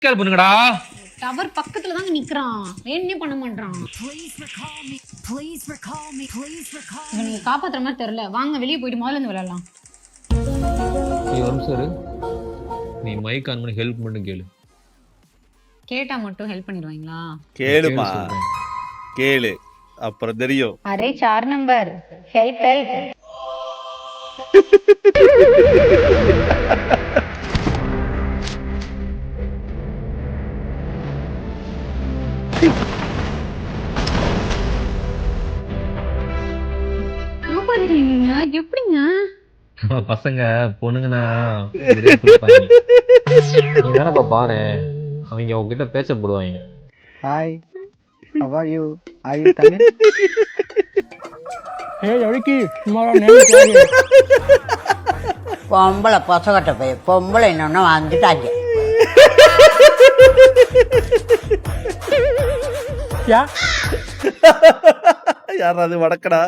Care பண்ணுங்கடா. Tower பக்கத்துல தான் நிக்கிறான், வேணும்னே பண்ண மாட்டான். நீங்க காப்பாத்துற மாதிரி தெரியல, வாங்க வெளியே போயிட்டு முதல்ல இருந்து விளையாடலாம். நீ வரும் சார், நீ மைக் ஆன் பண்ணி ஹெல்ப் பண்ணு கேளு. கேட்டா மட்டும் ஹெல்ப் பண்ணிடுவாங்களா? கேளுமா, கேளு அப்புறம் தெரியும். Array 4 number help help. எப்படிங்க பசங்க பொண்ணுங்கன்னா நீ பாரு, அவங்க உங்ககிட்ட பேச போடுவாங்க. Hi, how are you? Are you Tamil? Hey, Ariki, tomorrow name பொம்பளை பொசகட்ட போய் பொம்பளை இன்னொன்னு வந்துட்டாங்க. Yeah. யாராவது வடக்கடா